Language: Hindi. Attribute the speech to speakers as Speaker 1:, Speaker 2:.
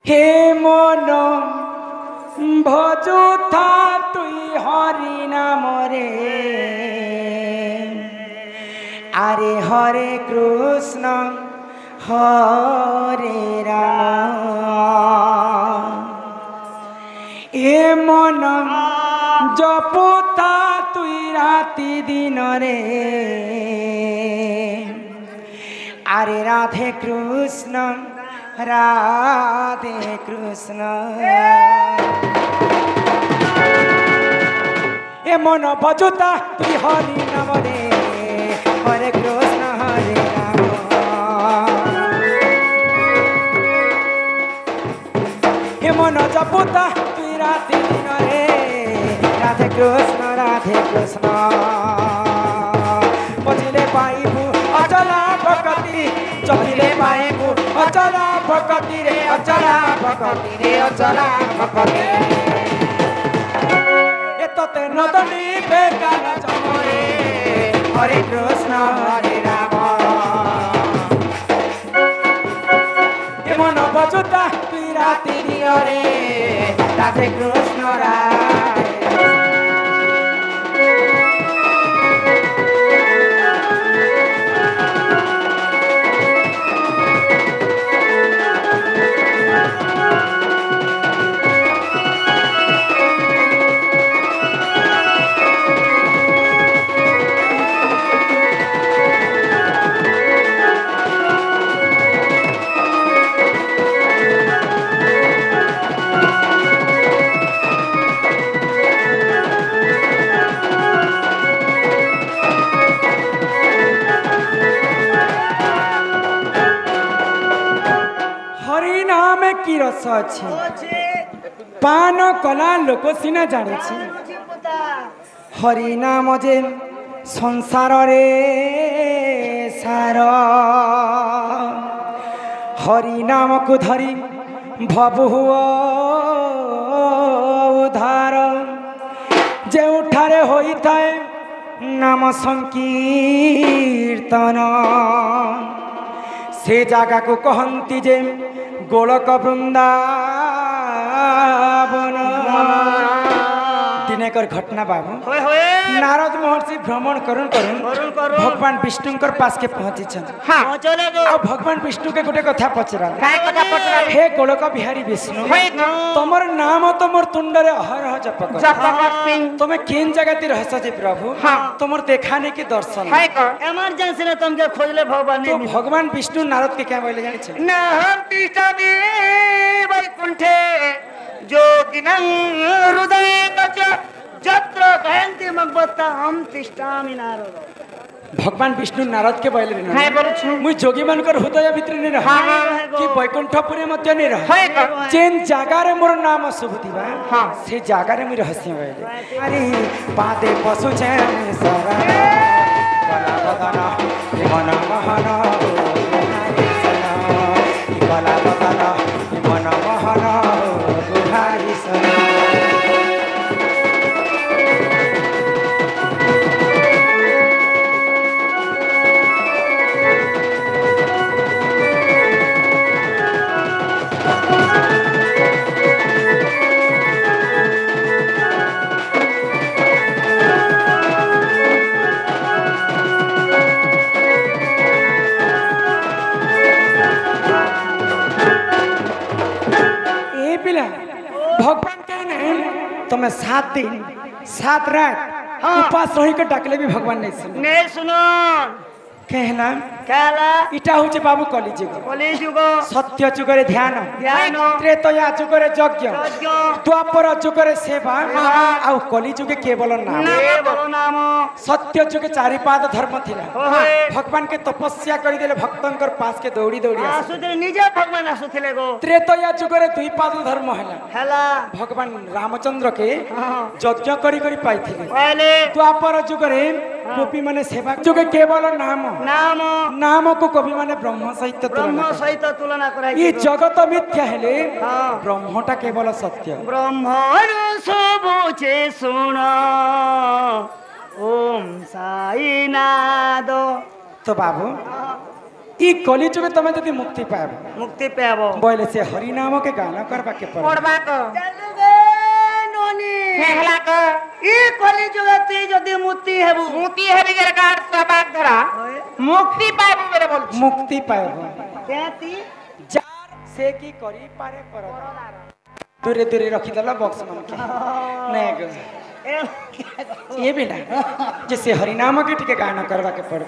Speaker 1: হে মন ভজুথা তুই হরি নামরে আরে হরে কৃষ্ণ হরে রাম হে মন জপুথা তুই রাতি দিনরে আরে রাধে কৃষ্ণ রাধে কৃষ্ণ এ মন ভজুতা তুই হরি নামরে হরে কৃষ্ণ হরে রাম এ মন জপুতা তুই রাতি দিনরে রাধে কৃষ্ণ বুঝিলে পাইবু অচলা ভকতি চলিলে পাইবু অচলা ভকতি রে অচলা ভকতি রে অচলা ভকতি এততে নদনী বেকার চমরে হরে কৃষ্ণ হরে রাম এমন বজুতা তুই রাতি দিনরে রাধে কৃষ্ণ রাধে কি রস আছে পান কলা লোক সিনা জানিছি হরি নাম যে সংসারে সার হরি নামকু ধরি ভবু উদ্ধার ଯେଉଁଠାରେ ହୋଇଥାଏ নাম সংকীর্তন ସେ ଜାଗାକୁ କହନ୍ତି ଯେ ଗୋଳକ ବୃନ୍ଦାବନ दिनेकर घटना बाबू नारद महर्षि भ्रमण करुन भगवान विष्णुकर पास के पहुंची भगवान विष्णु के गोटे कथा पचरा हे गोलक बिहारी विष्णु तुमर नाम तुमर तुंडरे अहरह जप तुम्हें केन जगह ती रहस जे प्रभु तुमर देखाने के दर्शन
Speaker 2: इमरजेंसी ने तुमके खोजले भगवान
Speaker 1: तो भगवान विष्णु नारद के क्या बोले जानि छ
Speaker 2: न हम तिष्ठामि वैकुंठे जोगिनं हृदय कच जत्र गयन्ति मगबत्ता हम तिष्ठामि नारद
Speaker 1: भगवान विष्णु नारद के बोले
Speaker 2: हाय बोलु छु
Speaker 1: मुई जोगी मानकर हृदय भीतर नहीं रह कि वैकुंठपुरी मध्य नहीं रह जेन जागा रे मोर नाम सुबुतिबा से जागा रे मुई रहस्य बोले अरे पादे पशु छे सरा बला बदना मन महना बला बदना मन महना बुहारी सना भगवान के नाम तुम्हें 7 दिन 7 रात उपास रही के डाकले भी भगवान नहीं
Speaker 2: सुनो
Speaker 1: कहला
Speaker 2: कहला
Speaker 1: इटा होचे बाबू कलिजुग सत्य जुगरे ध्यान त्रेतया जुगरे यज्ञ द्वापर जुगरे सेवा आ कलिजुगे केवल नाम सत्य जुगे 4 पाद धर्म थिला भगवान के तपस्या करि देले भक्तंकर पास के दौड़ी दौड़ी
Speaker 2: आसुते निजे भगवान आसुथिले गो
Speaker 1: त्रेतया जुगरे 2 पाद धर्म हला भगवान रामचंद्र के यज्ञ करि करि पाइथिले
Speaker 2: पहले
Speaker 1: द्वापर जुगरे गोपी माने सेवा जुगे केवल नाम नाम को कवि माने ब्रह्म सहित
Speaker 2: तुलना कराई
Speaker 1: ये जगत मिथ्या हेले ब्रह्मटा केवल सत्य
Speaker 2: ब्रह्म सबुचे सुन ओम साई नाद
Speaker 1: तो बाबू ई कली जुगे तमे जदि मुक्ति पाएब
Speaker 2: मुक्ति पाबो
Speaker 1: बोले से हरि नाम के गाना करबा के पड़े
Speaker 3: पड़बा को
Speaker 2: चलू गे नोनी
Speaker 3: हेहला को
Speaker 2: ई कली जुगे तू जदी मुक्ति हेबू
Speaker 3: मुक्ति हेबी गरकार सबाक धरा मुक्ति पाबो मेरे बोल
Speaker 1: मुक्ति पाएब
Speaker 2: केती
Speaker 1: जार से की करी पारे कर दूरे दूरे रखी दला बॉक्स मन के नहीं गो ये भी ना जैसे हरि नाम के टिके गाना करबा के पड़े